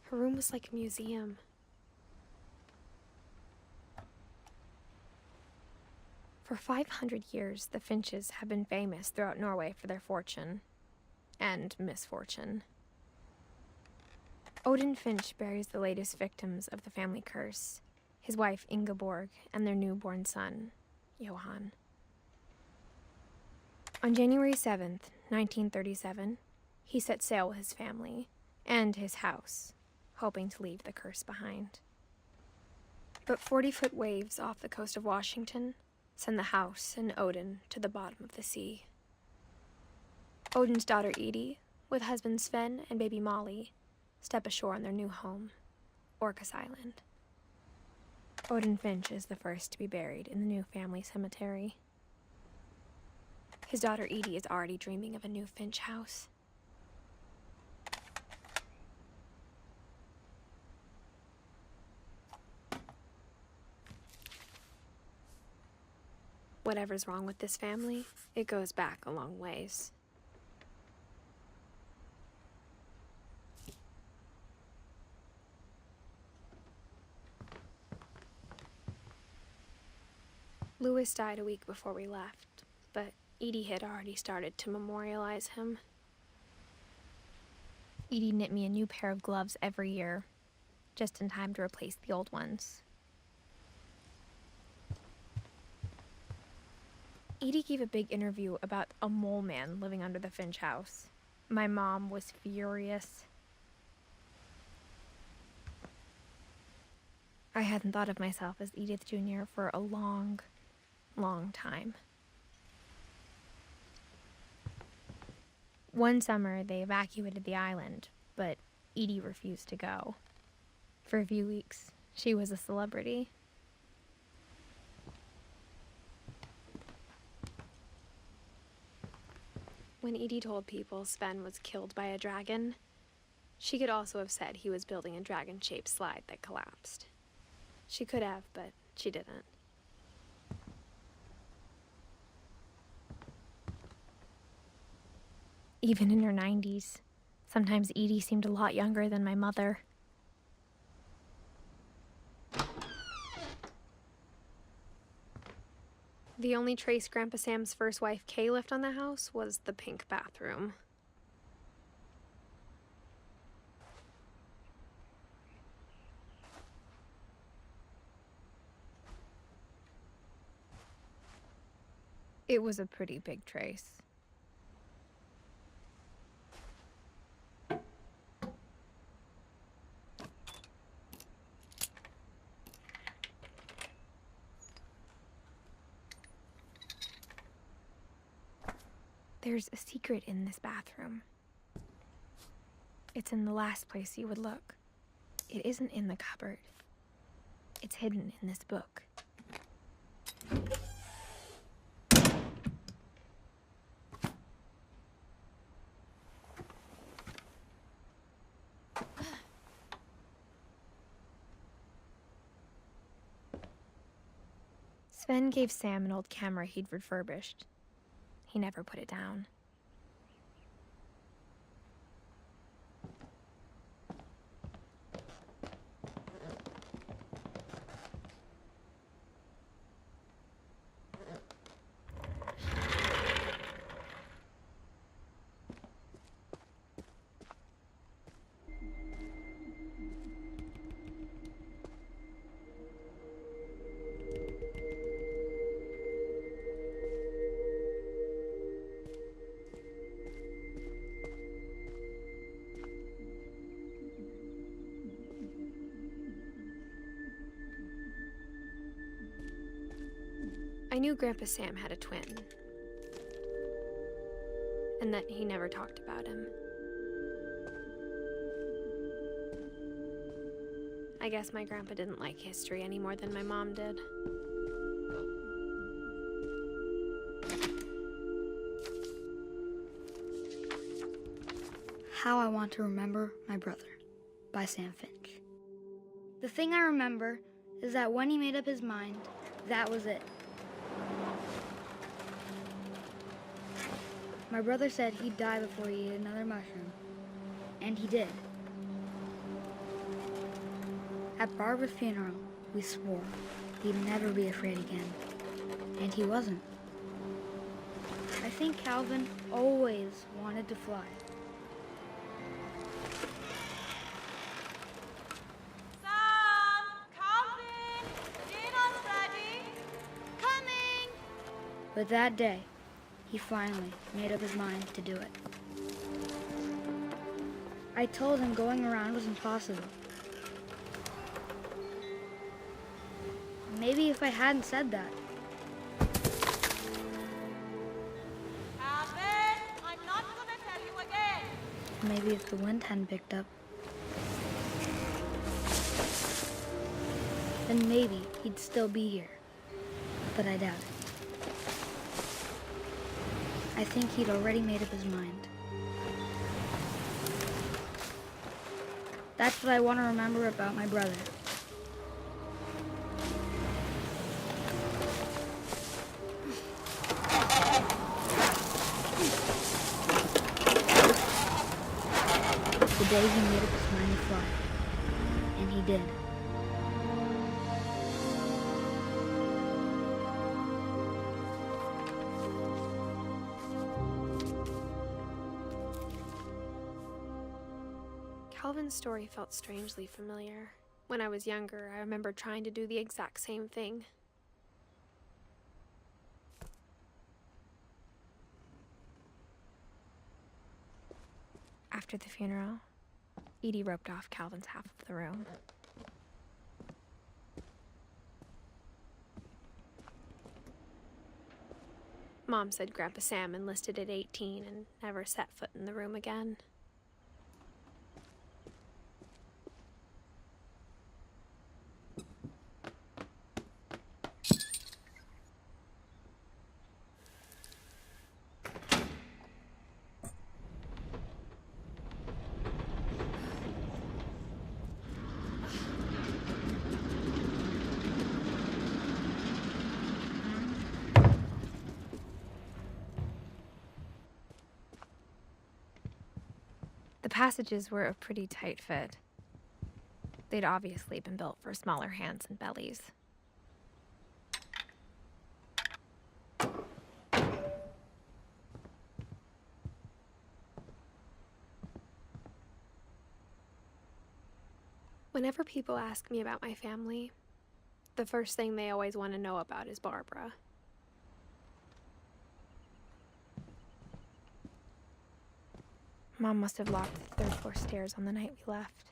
Her room was like a museum. For 500 years, the Finches have been famous throughout Norway for their fortune and misfortune. Odin Finch buries the latest victims of the family curse, his wife Ingeborg and their newborn son, Johan. On January 7th, 1937, he set sail with his family and his house, hoping to leave the curse behind. But 40-foot waves off the coast of Washington send the house and Odin to the bottom of the sea. Odin's daughter Edith, with husband Sven and baby Molly, step ashore on their new home, Orcas Island. Odin Finch is the first to be buried in the new family cemetery. His daughter Edith is already dreaming of a new Finch house. Whatever's wrong with this family, it goes back a long ways. Louis died a week before we left, but Edie had already started to memorialize him. Edie knit me a new pair of gloves every year, just in time to replace the old ones. Edie gave a big interview about a mole man living under the Finch house. My mom was furious. I hadn't thought of myself as Edith Jr. for a long, long time. One summer, they evacuated the island, but Edie refused to go. For a few weeks, she was a celebrity. When Edie told people Sven was killed by a dragon, she could also have said he was building a dragon-shaped slide that collapsed. She could have, but she didn't. Even in her 90s, sometimes Edie seemed a lot younger than my mother. The only trace Grandpa Sam's first wife, Kay, left on the house was the pink bathroom. It was a pretty big trace. There's a secret in this bathroom. It's in the last place you would look. It isn't in the cupboard. It's hidden in this book. Sven gave Sam an old camera he'd refurbished. He never put it down. I knew Grandpa Sam had a twin, and that he never talked about him. I guess my grandpa didn't like history any more than my mom did. How I Want to Remember My Brother by Sam Finch. The thing I remember is that when he made up his mind, that was it. My brother said he'd die before he ate another mushroom, and he did. At Barbara's funeral, we swore he'd never be afraid again. And he wasn't. I think Calvin always wanted to fly. Sam! Calvin! Dinner's ready! Coming! But that day, he finally made up his mind to do it. I told him going around was impossible. Maybe if I hadn't said that, Calvin! I'm not gonna tell you again! maybe if the wind hadn't picked up, then maybe he'd still be here. But I doubt it. I think he'd already made up his mind. That's what I want to remember about my brother. The day he made up his mind to fly. And he did. Calvin's story felt strangely familiar. When I was younger, I remember trying to do the exact same thing. After the funeral, Edie roped off Calvin's half of the room. Mom said Grandpa Sam enlisted at 18 and never set foot in the room again. The passages were a pretty tight fit. They'd obviously been built for smaller hands and bellies. Whenever people ask me about my family, the first thing they always want to know about is Barbara. Mom must have locked the third floor stairs on the night we left.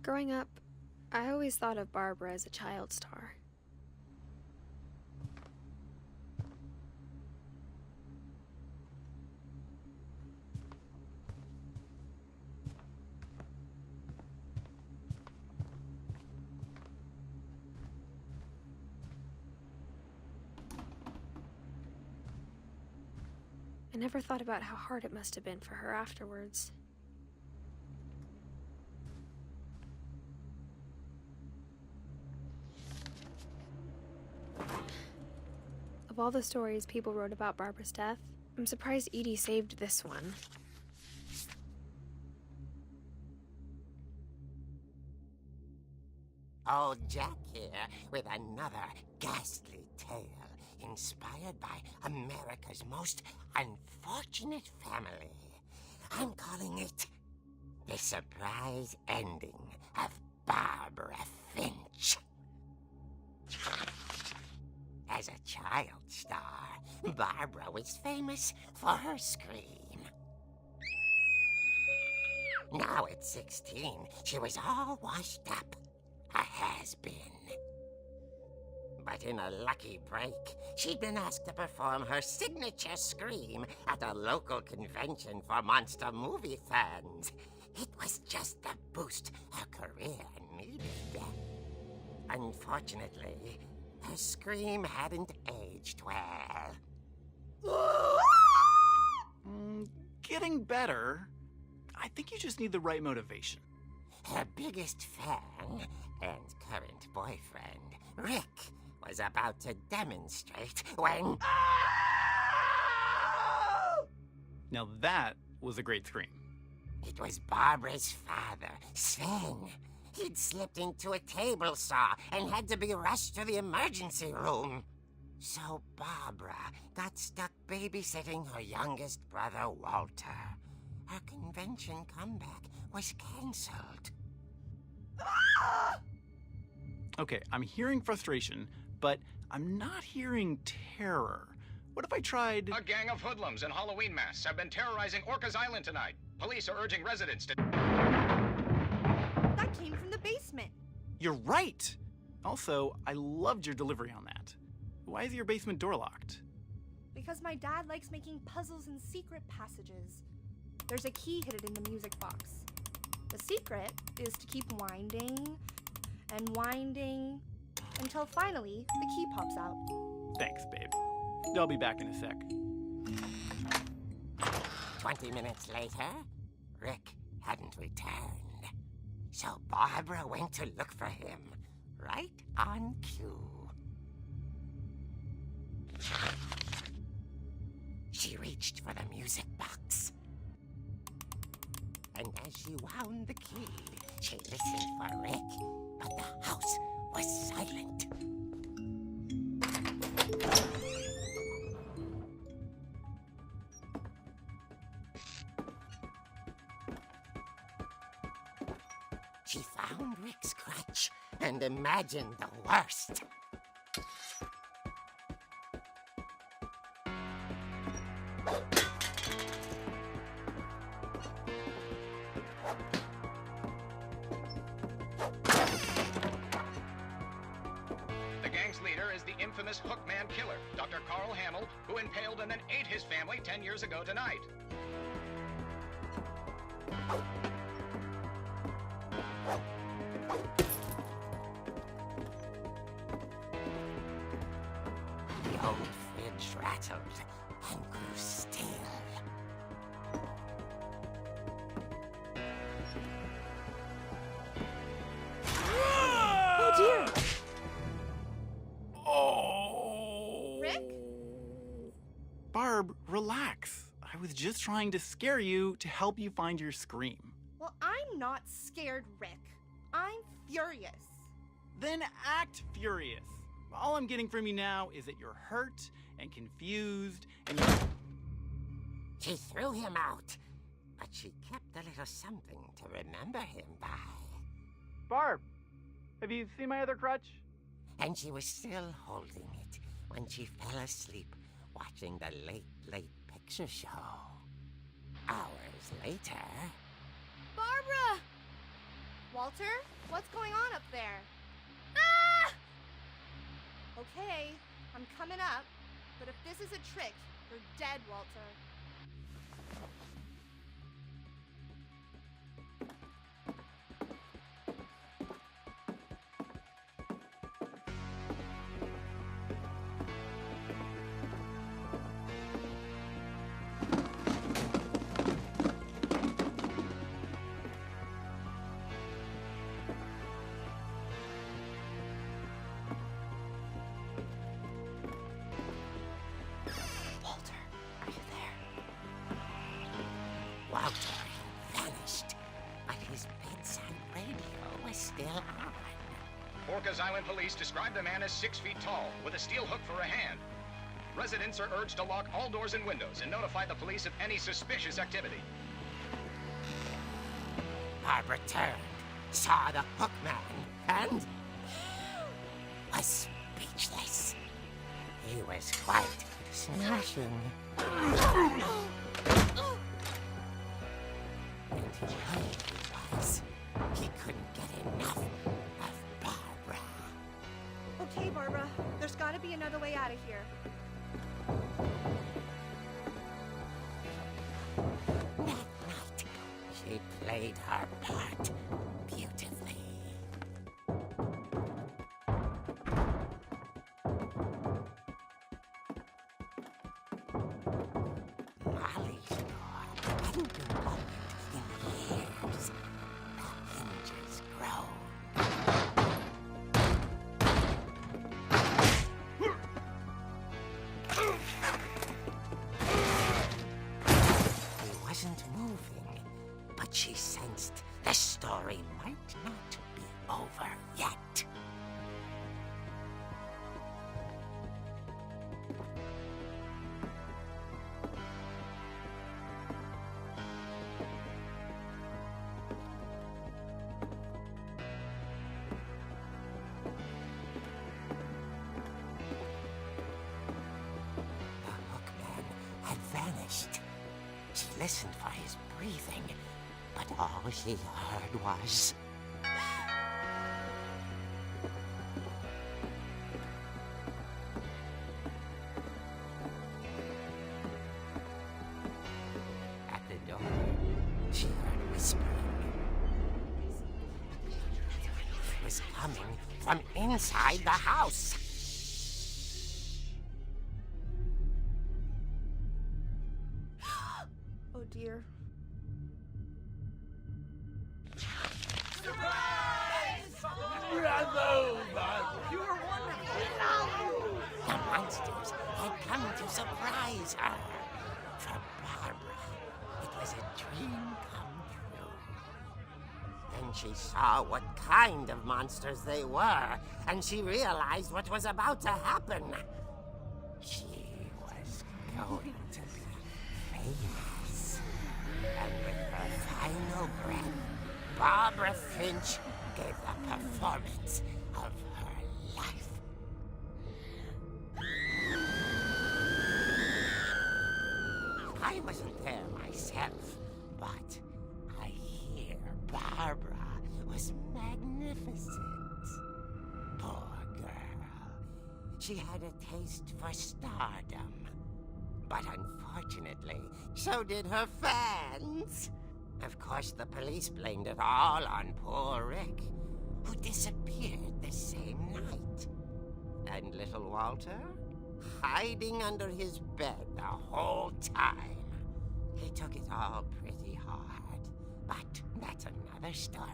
Growing up, I always thought of Barbara as a child star. I never thought about how hard it must have been for her afterwards. Of all the stories people wrote about Barbara's death, I'm surprised Edie saved this one. Old Jack here with another ghastly tale inspired by America's most unfortunate family. I'm calling it The Surprise Ending of Barbara Finch. As a child star, Barbara was famous for her scream. Now at 16, she was all washed up, a has-been. But in a lucky break, she'd been asked to perform her signature scream at a local convention for monster movie fans. It was just the boost her career needed. Unfortunately, her scream hadn't aged well. Getting better. I think you just need the right motivation. her biggest fan and current boyfriend, Rick, was about to demonstrate when... Now that was a great scream. It was Barbara's father, Sven. He'd slipped into a table saw and had to be rushed to the emergency room. So Barbara got stuck babysitting her youngest brother, Walter. Her convention comeback was cancelled. Okay, I'm hearing frustration, but I'm not hearing terror. What if I tried... A gang of hoodlums in Halloween masks have been terrorizing Orcas Island tonight. Police are urging residents to... That came from the basement. You're right! Also, I loved your delivery on that. Why is your basement door locked? Because my dad likes making puzzles and secret passages. There's a key hidden in the music box. The secret is to keep winding and winding until finally the key pops out. Thanks, babe. I'll be back in a sec. 20 minutes later, Rick hadn't returned. So Barbara went to look for him, right on cue. She reached for the music box. And as she wound the key, she listened for Rick, but the house was silent. She found Rick's crutch and imagined the worst. The gang's leader is the infamous Hookman killer, Dr. Carl Hamill, who impaled and then ate his family 10 years ago tonight. The old fridge rattled and grew still. Oh dear! Oh! Rick? Barb, relax. I was just trying to scare you to help you find your scream. Well, I'm not scared, Rick. I'm furious. Then act furious. All I'm getting from you now is that you're hurt and confused and you're... She threw him out, but she kept a little something to remember him by. Barb, have you seen my other crutch? And she was still holding it when she fell asleep watching the late picture show. Hours later... Barbara! Walter, what's going on up there? Ah! Okay, I'm coming up, but if this is a trick, you're dead, Walter. Walter had vanished, but his bedside radio was still on. Orcas Island police describe the man as 6 feet tall, with a steel hook for a hand. Residents are urged to lock all doors and windows and notify the police of any suspicious activity. Barbara turned, saw the hook man, and was speechless. He was quite smashing. And he really was. He couldn't get enough of Barbara. Okay, Barbara, there's gotta be another way out of here. That night, she played her part beautifully. Molly's door hadn't been opened in years. The hinges she sensed the story might not be over yet. Vanished. She listened for his breathing, but all she heard was... At the door, she heard whispering. It was coming from inside the house. Oh dear. The monsters had come to surprise her. For Barbara, it was a dream come true. Then she saw what kind of monsters they were, and she realized what was about to happen. She was going to be famous. And with her final breath, Barbara Finch gave the performance of her life. I wasn't there myself, but I hear Barbara was magnificent. Poor girl. She had a taste for stardom. But unfortunately, so did her fans. Of course, the police blamed it all on poor Rick, who disappeared the same night. And little Walter? Hiding under his bed the whole time. He took it all pretty hard, but that's another story.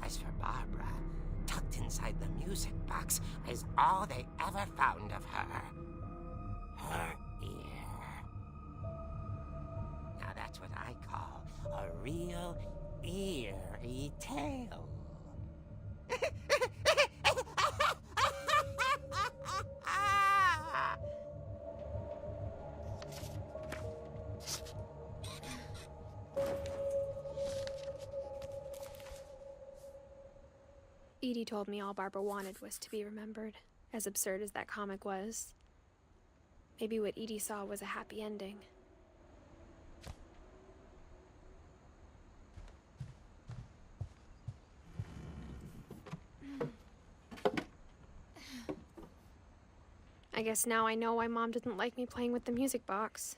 As for Barbara, tucked inside the music box is all they ever found of her. Her ear. Now that's what I call a real eerie tale. Edie told me all Barbara wanted was to be remembered, as absurd as that comic was. Maybe what Edie saw was a happy ending. I guess now I know why Mom didn't like me playing with the music box.